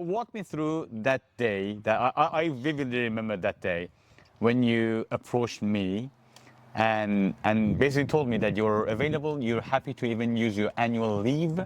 walk me through that day. That I vividly remember that day when you approached me and basically told me that you're available, you're happy to even use your annual leave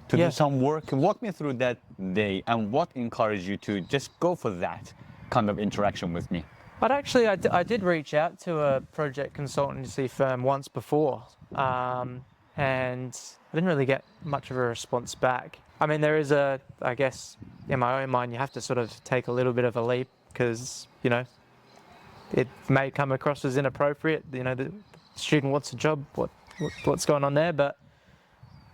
to do some work. Walk me through that day and what encouraged you to just go for that kind of interaction with me. But actually, I did reach out to a project consultancy firm once before, and I didn't really get much of a response back. I mean, there is I guess, in my own mind, you have to sort of take a little bit of a leap because, you know, it may come across as inappropriate. You know, the student wants a job, what's going on there? But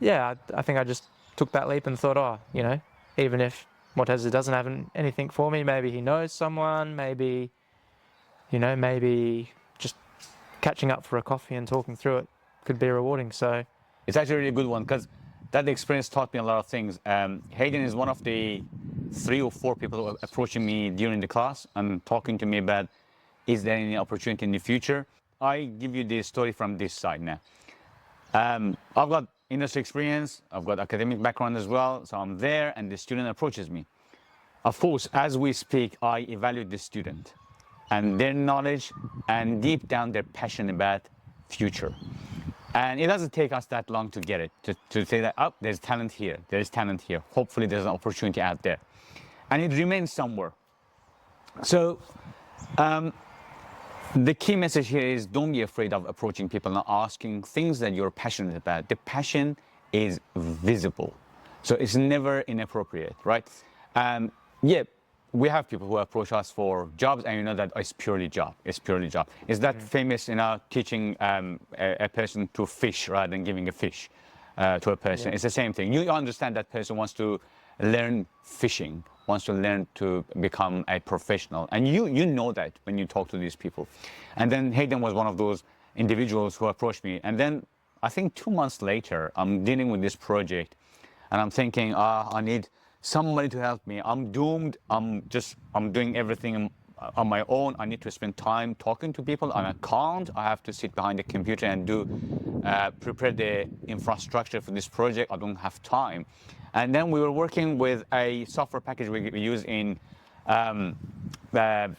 yeah, I think I just took that leap and thought, oh, you know, even if Morteza doesn't have anything for me, maybe he knows someone, maybe, you know, maybe just catching up for a coffee and talking through it could be rewarding. So it's actually a really good one because that experience taught me a lot of things. Hayden is one of the 3 or 4 people who are approaching me during the class and talking to me about, is there any opportunity in the future? I give you the story from this side now. I've got industry experience, I've got academic background as well, so I'm there and the student approaches me. Of course, as we speak, I evaluate the student and their knowledge and deep down their passion about future. And it doesn't take us that long to get it, to say that, oh, there's talent here, there's talent here. Hopefully there's an opportunity out there. And it remains somewhere. So the key message here is don't be afraid of approaching people and asking things that you're passionate about. The passion is visible. So it's never inappropriate, right? Yeah, we have people who approach us for jobs and you know that it's purely job. It's purely job. Is that famous, you know, teaching a person to fish rather than giving a fish to a person? It's the same thing. You understand that person wants to learn fishing, wants to learn to become a professional. And you know that when you talk to these people. And then Hayden was one of those individuals who approached me. And then I think 2 months later, I'm dealing with this project and I'm thinking, I need somebody to help me. I'm doomed. I'm doing everything on my own. I need to spend time talking to people and I can't. I have to sit behind the computer and prepare the infrastructure for this project. I don't have time. And then we were working with a software package we use in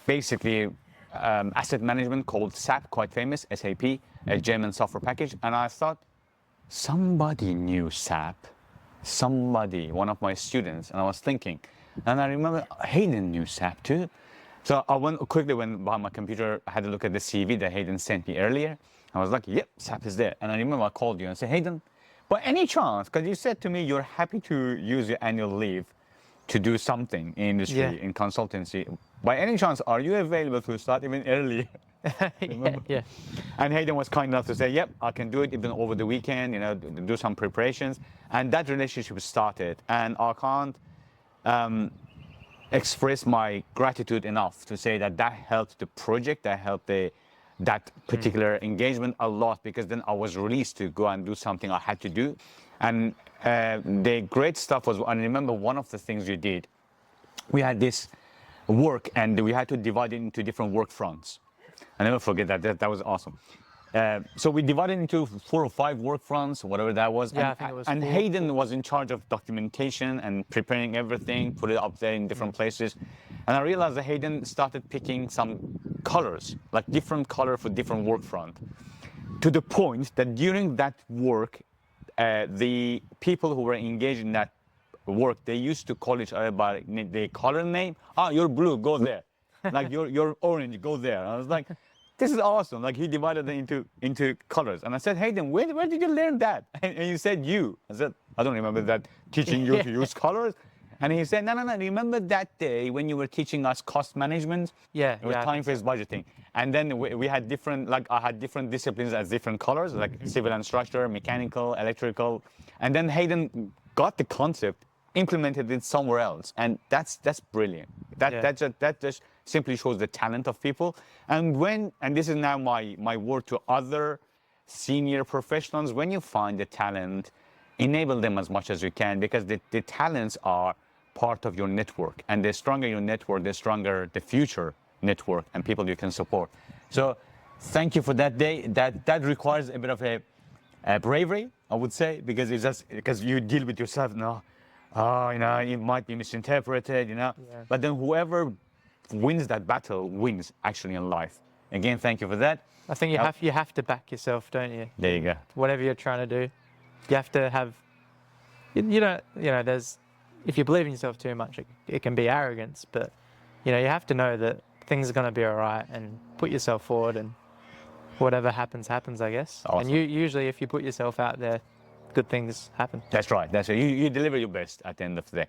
basically asset management called SAP, quite famous, SAP, a German software package. And I thought somebody knew SAP, somebody, one of my students. And I was thinking, and I remember Hayden knew SAP too. So I quickly went behind my computer, I had a look at the CV that Hayden sent me earlier. I was like, yep, SAP is there. And I remember I called you and said, Hayden, by any chance, because you said to me you're happy to use your annual leave to do something in industry, in consultancy. By any chance, are you available to start even early? yeah. And Hayden was kind enough to say, yep, I can do it even over the weekend, you know, do some preparations. And that relationship started. And I can't express my gratitude enough to say that helped the project, that helped that particular engagement a lot, because then I was released to go and do something I had to do. And the great stuff was, I remember one of the things you did, we had this work and we had to divide it into different work fronts. I never forget that was awesome. So we divided into 4 or 5 work fronts, whatever that was. Yeah, I think it was and 4. Hayden was in charge of documentation and preparing everything, put it up there in different places. And I realized that Hayden started picking some colors, like different color for different work front, to the point that during that work, the people who were engaged in that work, they used to call each other by the color name. Ah, you're blue, go there. Like you're orange, go there. And I was like, this is awesome. Like he divided it into colors. And I said, Hayden, where did you learn that? And you said you. I said, I don't remember that teaching you to use colors. And he said, no, remember that day when you were teaching us cost management? Yeah. It was time-phase budgeting. And then we had different, like I had different disciplines as different colors, like civil and structure, mechanical, electrical. And then Hayden got the concept, implemented it somewhere else. And that's brilliant. That just simply shows the talent of people. And this is now my word to other senior professionals, when you find the talent, enable them as much as you can, because the talents are part of your network. And the stronger your network, the stronger the future network and people you can support. So thank you for that day. That requires a bit of a bravery, I would say, because it's just because you deal with yourself. No, oh, it might be misinterpreted, Yeah. But then whoever wins that battle wins actually in life. Again, thank you for that. I think you have to back yourself, don't you? There you go. Whatever you're trying to do, you have to have. You don't. There's. If you believe in yourself too much, it can be arrogance. But you have to know that things are going to be all right, and put yourself forward, and whatever happens, happens. I guess. Awesome. And usually, if you put yourself out there, good things happen. That's right. That's right. You deliver your best at the end of the day.